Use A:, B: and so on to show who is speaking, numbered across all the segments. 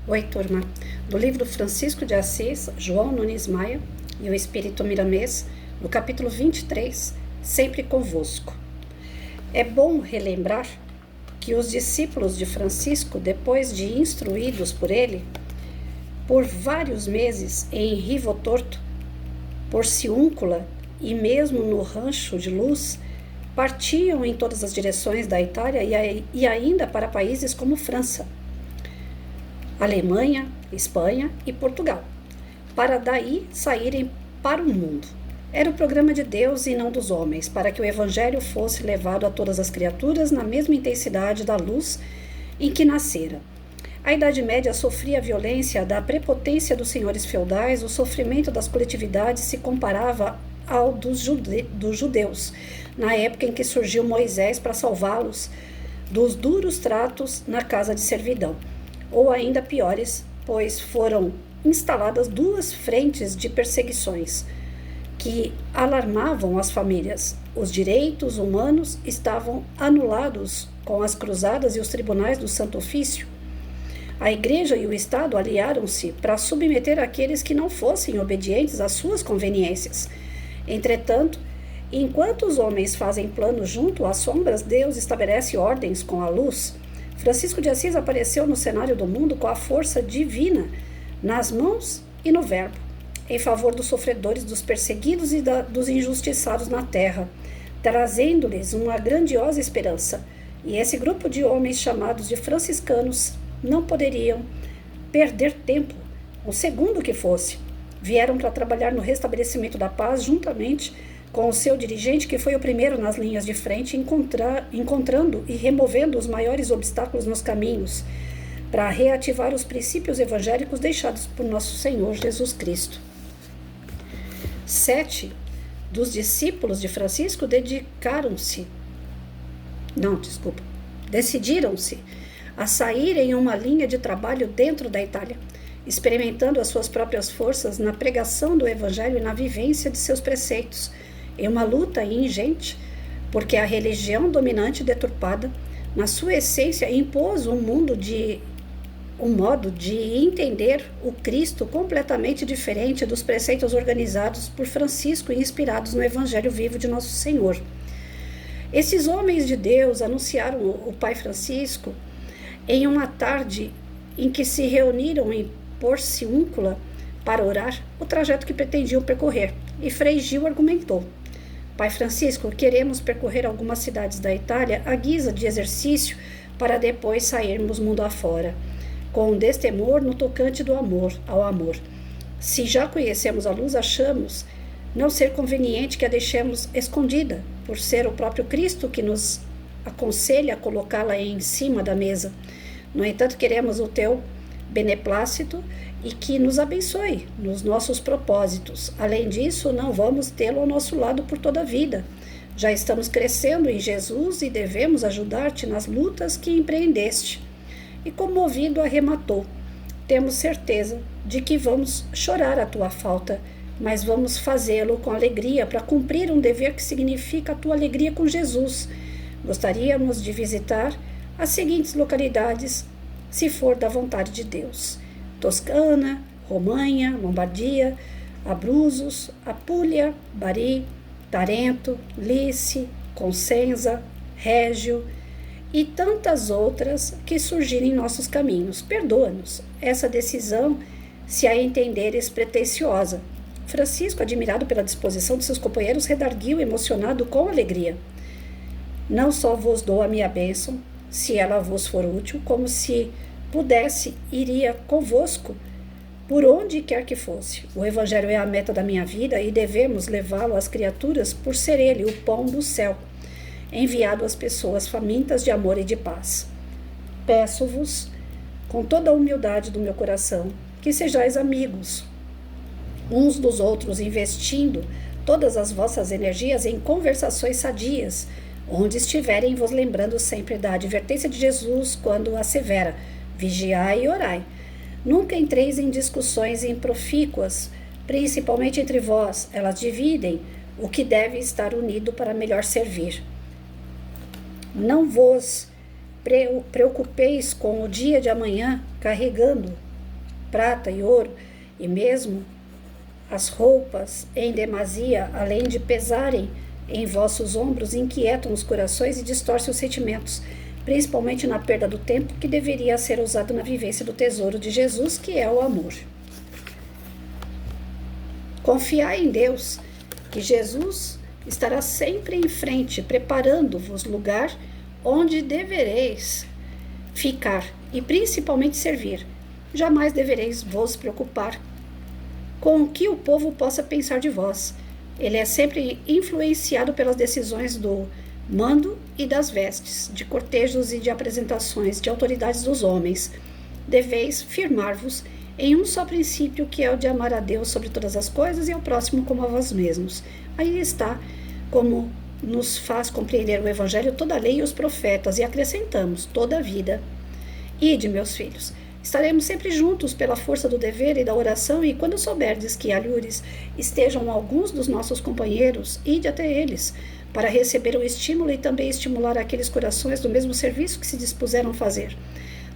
A: Oi, turma. Do livro Francisco de Assis, João Nunes Maia e o Espírito Miramês, no capítulo 23, Sempre Convosco. É bom relembrar que os discípulos de Francisco, depois de instruídos por ele, por vários meses em Rivotorto, Porciúncula e mesmo no Rancho de Luz, partiam em todas as direções da Itália e ainda para países como França, Alemanha, Espanha e Portugal, para daí saírem para o mundo. Era o programa de Deus e não dos homens, para que o Evangelho fosse levado a todas as criaturas na mesma intensidade da luz em que nascera. A Idade Média sofria a violência da prepotência dos senhores feudais, o sofrimento das coletividades se comparava ao dos judeus, na época em que surgiu Moisés para salvá-los dos duros tratos na casa de servidão. Ou ainda piores, pois foram instaladas duas frentes de perseguições que alarmavam as famílias. Os direitos humanos estavam anulados com as cruzadas e os tribunais do Santo Ofício. A Igreja e o Estado aliaram-se para submeter aqueles que não fossem obedientes às suas conveniências. Entretanto, enquanto os homens fazem planos junto às sombras, Deus estabelece ordens com a luz. Francisco de Assis apareceu no cenário do mundo com a força divina nas mãos e no verbo, em favor dos sofredores, dos perseguidos e dos injustiçados na terra, trazendo-lhes uma grandiosa esperança. E esse grupo de homens chamados de franciscanos não poderiam perder tempo, um segundo que fosse. Vieram para trabalhar no restabelecimento da paz juntamente com o seu dirigente, que foi o primeiro nas linhas de frente, encontrando e removendo os maiores obstáculos nos caminhos, para reativar os princípios evangélicos deixados por nosso Senhor Jesus Cristo. 7 dos discípulos de Francisco decidiram-se a sair em uma linha de trabalho dentro da Itália, experimentando as suas próprias forças na pregação do Evangelho e na vivência de seus preceitos, em uma luta ingente, porque a religião dominante deturpada, na sua essência, impôs um modo de entender o Cristo completamente diferente dos preceitos organizados por Francisco e inspirados no Evangelho vivo de Nosso Senhor. Esses homens de Deus anunciaram o Pai Francisco em uma tarde em que se reuniram em Porciúncula para orar o trajeto que pretendiam percorrer, e Frei Gil argumentou: Pai Francisco, queremos percorrer algumas cidades da Itália à guisa de exercício para depois sairmos mundo afora, com destemor no tocante ao amor. Se já conhecemos a luz, achamos não ser conveniente que a deixemos escondida, por ser o próprio Cristo que nos aconselha a colocá-la em cima da mesa. No entanto, queremos o teu beneplácito e que nos abençoe nos nossos propósitos. Além disso, não vamos tê-lo ao nosso lado por toda a vida. Já estamos crescendo em Jesus e devemos ajudar-te nas lutas que empreendeste. E comovido arrematou: temos certeza de que vamos chorar a tua falta, mas vamos fazê-lo com alegria para cumprir um dever que significa a tua alegria com Jesus. Gostaríamos de visitar as seguintes localidades, se for da vontade de Deus: Toscana, Romanha, Lombardia, Abruzos, Apulia, Bari, Tarento, Lice, Consenza, Régio e tantas outras que surgirem em nossos caminhos. Perdoa-nos essa decisão, se a entenderes pretensiosa. Francisco, admirado pela disposição de seus companheiros, redarguiu, emocionado com alegria: não só vos dou a minha bênção, se ela vos for útil, como se pudesse, iria convosco por onde quer que fosse. O Evangelho é a meta da minha vida e devemos levá-lo às criaturas por ser ele o pão do céu, enviado às pessoas famintas de amor e de paz. Peço-vos, com toda a humildade do meu coração, que sejais amigos uns dos outros, investindo todas as vossas energias em conversações sadias, onde estiverem, vos lembrando sempre da advertência de Jesus quando assevera: vigiai e orai. Nunca entreis em discussões improfícuas, principalmente entre vós. Elas dividem o que deve estar unido para melhor servir. Não vos preocupeis com o dia de amanhã, carregando prata e ouro, e mesmo as roupas em demasia, além de pesarem em vossos ombros, inquietam os corações e distorcem os sentimentos, principalmente na perda do tempo que deveria ser usado na vivência do tesouro de Jesus, que é o amor. Confiai em Deus, que Jesus estará sempre em frente, preparando-vos lugar onde devereis ficar e principalmente servir. Jamais devereis vos preocupar com o que o povo possa pensar de vós. Ele é sempre influenciado pelas decisões do mando e das vestes, de cortejos e de apresentações de autoridades dos homens. Deveis firmar-vos em um só princípio, que é o de amar a Deus sobre todas as coisas e ao próximo como a vós mesmos. Aí está como nos faz compreender o Evangelho toda a lei e os profetas, e acrescentamos toda a vida. Ide, meus filhos, estaremos sempre juntos pela força do dever e da oração, e quando souberdes que alhures estejam alguns dos nossos companheiros, ide até eles, para receber o estímulo e também estimular aqueles corações do mesmo serviço que se dispuseram a fazer.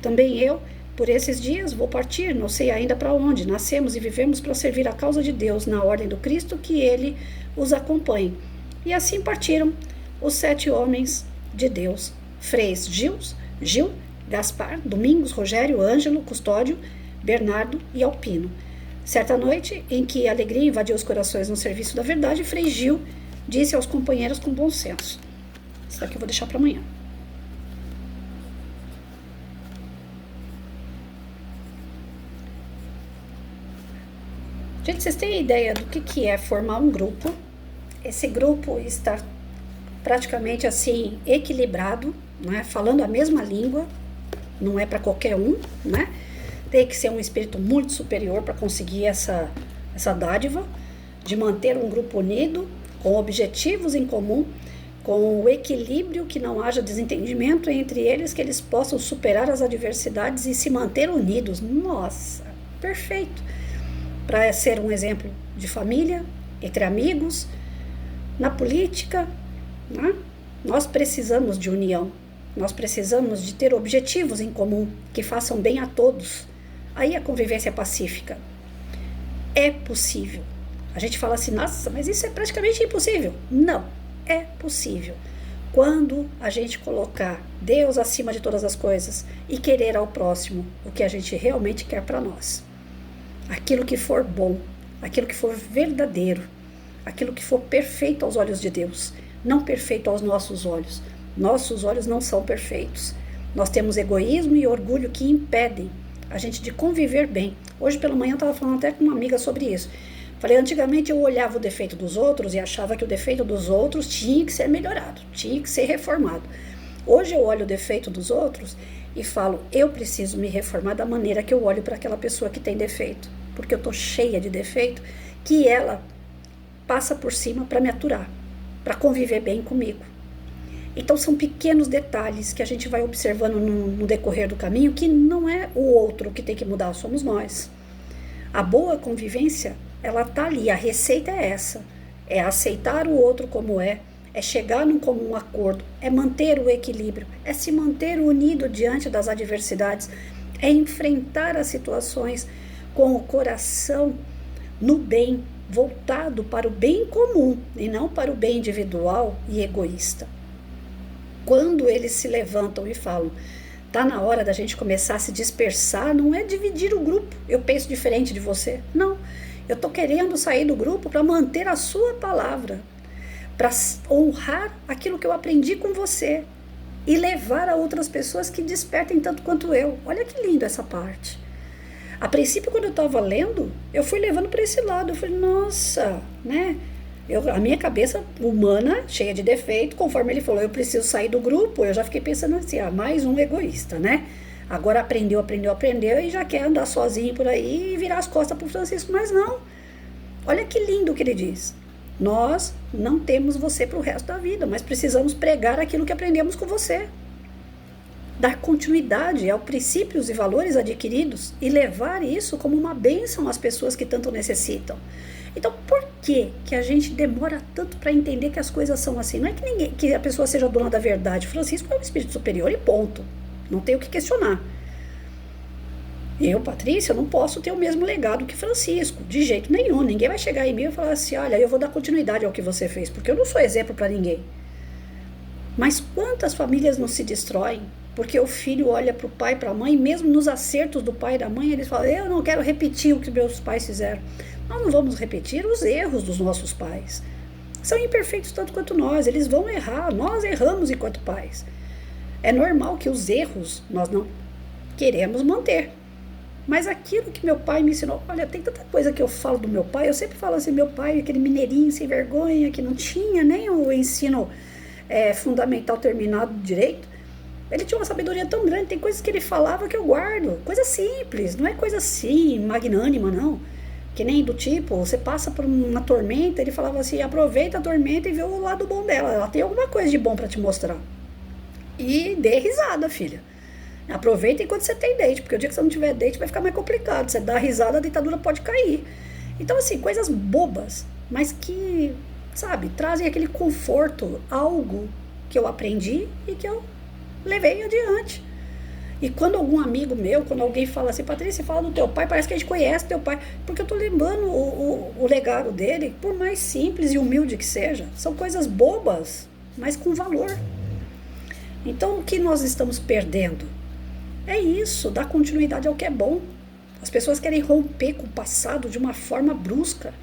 A: Também eu, por esses dias, vou partir, não sei ainda para onde. Nascemos e vivemos para servir a causa de Deus, na ordem do Cristo, que Ele os acompanhe. E assim partiram os 7 homens de Deus: Freis Gil, Gaspar, Domingos, Rogério, Ângelo, Custódio, Bernardo e Alpino. Certa noite, em que a alegria invadiu os corações no serviço da verdade, Frei Gil disse aos companheiros com bom senso: isso daqui eu vou deixar para amanhã. Gente, vocês têm ideia do que é formar um grupo? Esse grupo está praticamente assim equilibrado, né? Falando a mesma língua, não é para qualquer um, né? Tem que ser um espírito muito superior para conseguir essa dádiva de manter um grupo unido, com objetivos em comum, com o equilíbrio, que não haja desentendimento entre eles, que eles possam superar as adversidades e se manter unidos. Nossa, perfeito! Para ser um exemplo de família, entre amigos, na política, né? Nós precisamos de união, nós precisamos de ter objetivos em comum que façam bem a todos. Aí a convivência é pacífica. É possível. A gente fala assim, nossa, mas isso é praticamente impossível. Não, é possível. Quando a gente colocar Deus acima de todas as coisas e querer ao próximo o que a gente realmente quer para nós. Aquilo que for bom, aquilo que for verdadeiro, aquilo que for perfeito aos olhos de Deus, não perfeito aos nossos olhos. Nossos olhos não são perfeitos. Nós temos egoísmo e orgulho que impedem a gente de conviver bem. Hoje pela manhã eu estava falando até com uma amiga sobre isso. Falei, antigamente eu olhava o defeito dos outros e achava que o defeito dos outros tinha que ser melhorado, tinha que ser reformado. Hoje eu olho o defeito dos outros e falo, eu preciso me reformar da maneira que eu olho para aquela pessoa que tem defeito, porque eu estou cheia de defeito, que ela passa por cima para me aturar, para conviver bem comigo. Então são pequenos detalhes que a gente vai observando no decorrer do caminho, que não é o outro que tem que mudar, somos nós. A boa convivência, ela está ali, a receita é essa, é aceitar o outro como é chegar num comum acordo, é manter o equilíbrio, é se manter unido diante das adversidades, é enfrentar as situações com o coração no bem, voltado para o bem comum e não para o bem individual e egoísta. Quando eles se levantam e falam, tá na hora da gente começar a se dispersar, não é dividir o grupo, eu penso diferente de você, não, eu tô querendo sair do grupo para manter a sua palavra, para honrar aquilo que eu aprendi com você e levar a outras pessoas que despertem tanto quanto eu. Olha que lindo essa parte. A princípio, quando eu estava lendo, eu fui levando para esse lado. Eu falei, nossa, né? A minha cabeça humana, cheia de defeito, conforme ele falou, eu preciso sair do grupo, eu já fiquei pensando assim, mais um egoísta, né? Agora aprendeu e já quer andar sozinho por aí e virar as costas para o Francisco. Mas não. Olha que lindo que ele diz. Nós não temos você para o resto da vida, mas precisamos pregar aquilo que aprendemos com você. Dar continuidade aos princípios e valores adquiridos e levar isso como uma bênção às pessoas que tanto necessitam. Então, por que a gente demora tanto para entender que as coisas são assim? Não é que a pessoa seja dona da verdade. Francisco é um espírito superior e ponto. Não tem o que questionar. Eu, Patrícia, não posso ter o mesmo legado que Francisco, de jeito nenhum. Ninguém vai chegar em mim e falar assim, olha, eu vou dar continuidade ao que você fez, porque eu não sou exemplo para ninguém. Mas quantas famílias não se destroem porque o filho olha para o pai e para a mãe, mesmo nos acertos do pai e da mãe, eles falam, eu não quero repetir o que meus pais fizeram. Nós não vamos repetir os erros dos nossos pais. São imperfeitos tanto quanto nós, eles vão errar, nós erramos enquanto pais. É normal que os erros nós não queremos manter. Mas aquilo que meu pai me ensinou, olha, tem tanta coisa que eu falo do meu pai, eu sempre falo assim, meu pai, aquele mineirinho sem vergonha, que não tinha nem o ensino fundamental terminado direito, ele tinha uma sabedoria tão grande, tem coisas que ele falava que eu guardo, coisa simples, não é coisa assim, magnânima não, que nem do tipo, você passa por uma tormenta, ele falava assim, aproveita a tormenta e vê o lado bom dela, ela tem alguma coisa de bom para te mostrar. E dê risada, filha. Aproveita enquanto você tem dente, porque o dia que você não tiver dente vai ficar mais complicado. Você dá risada, a dentadura pode cair. Então, assim, coisas bobas, mas que, sabe, trazem aquele conforto, algo que eu aprendi e que eu levei adiante. E quando algum amigo meu, quando alguém fala assim, Patrícia, fala do teu pai, parece que a gente conhece teu pai, porque eu tô lembrando o legado dele, por mais simples e humilde que seja, são coisas bobas, mas com valor. Então, o que nós estamos perdendo? É isso, dar continuidade ao que é bom. As pessoas querem romper com o passado de uma forma brusca.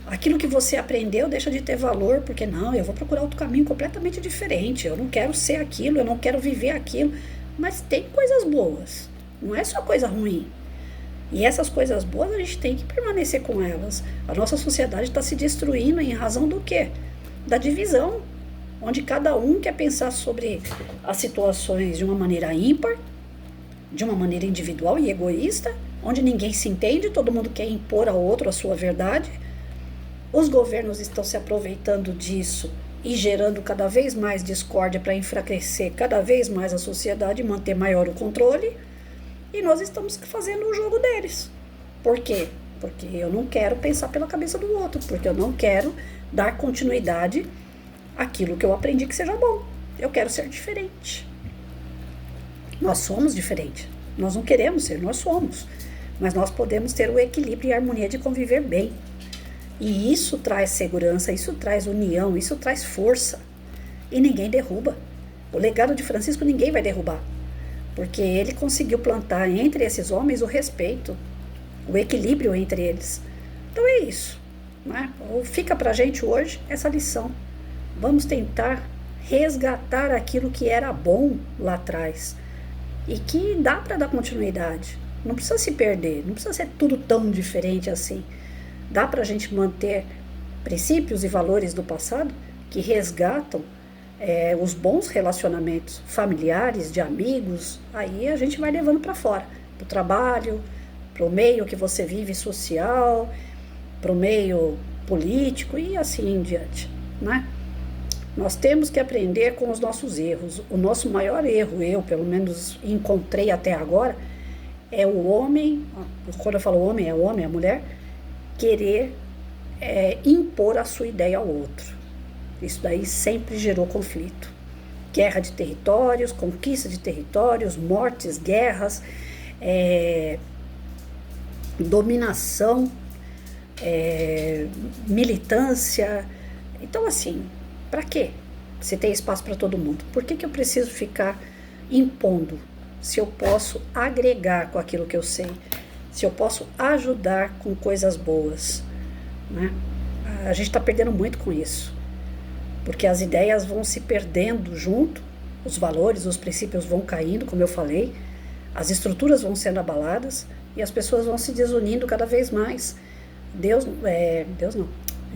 A: Aquilo que você aprendeu deixa de ter valor, porque não, eu vou procurar outro caminho completamente diferente. Eu não quero ser aquilo, eu não quero viver aquilo. Mas tem coisas boas, não é só coisa ruim. E essas coisas boas a gente tem que permanecer com elas. A nossa sociedade está se destruindo em razão do quê? Da divisão, onde cada um quer pensar sobre as situações de uma maneira ímpar, de uma maneira individual e egoísta, onde ninguém se entende, todo mundo quer impor ao outro a sua verdade. Os governos estão se aproveitando disso e gerando cada vez mais discórdia para enfraquecer cada vez mais a sociedade e manter maior o controle. E nós estamos fazendo o jogo deles. Por quê? Porque eu não quero pensar pela cabeça do outro, porque eu não quero dar continuidade àquilo que eu aprendi que seja bom. Eu quero ser diferente. Nós somos diferentes. Nós não queremos ser, nós somos. Mas nós podemos ter o equilíbrio e a harmonia de conviver bem. E isso traz segurança, isso traz união, isso traz força. E ninguém derruba. O legado de Francisco ninguém vai derrubar. Porque ele conseguiu plantar entre esses homens o respeito, o equilíbrio entre eles. Então é isso. Né? Fica pra gente hoje essa lição. Vamos tentar resgatar aquilo que era bom lá atrás. E que dá para dar continuidade. Não precisa se perder, não precisa ser tudo tão diferente assim. Dá para a gente manter princípios e valores do passado que resgatam os bons relacionamentos familiares, de amigos. Aí a gente vai levando para fora, para o trabalho, para o meio que você vive social, para o meio político e assim em diante, né? Nós temos que aprender com os nossos erros. O nosso maior erro, eu pelo menos encontrei até agora, é o homem, quando eu falo homem, é o homem, é a mulher, querer impor a sua ideia ao outro. Isso daí sempre gerou conflito. Guerra de territórios, conquista de territórios, mortes, guerras, dominação, militância. Então, assim, para quê? Se tem espaço para todo mundo. Por que eu preciso ficar impondo? Se eu posso agregar com aquilo que eu sei, se eu posso ajudar com coisas boas, né? A gente está perdendo muito com isso, porque as ideias vão se perdendo junto, os valores, os princípios vão caindo, como eu falei, as estruturas vão sendo abaladas e as pessoas vão se desunindo cada vez mais.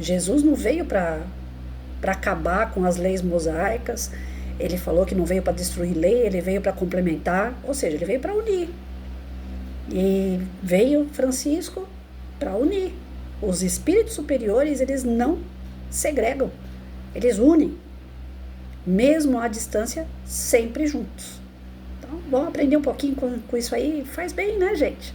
A: Jesus não veio para acabar com as leis mosaicas. Ele falou que não veio para destruir lei, ele veio para complementar, ou seja, ele veio para unir. E veio Francisco para unir. Os espíritos superiores, eles não segregam, eles unem, mesmo à distância, sempre juntos. Então, vamos aprender um pouquinho com isso aí, faz bem, né, gente?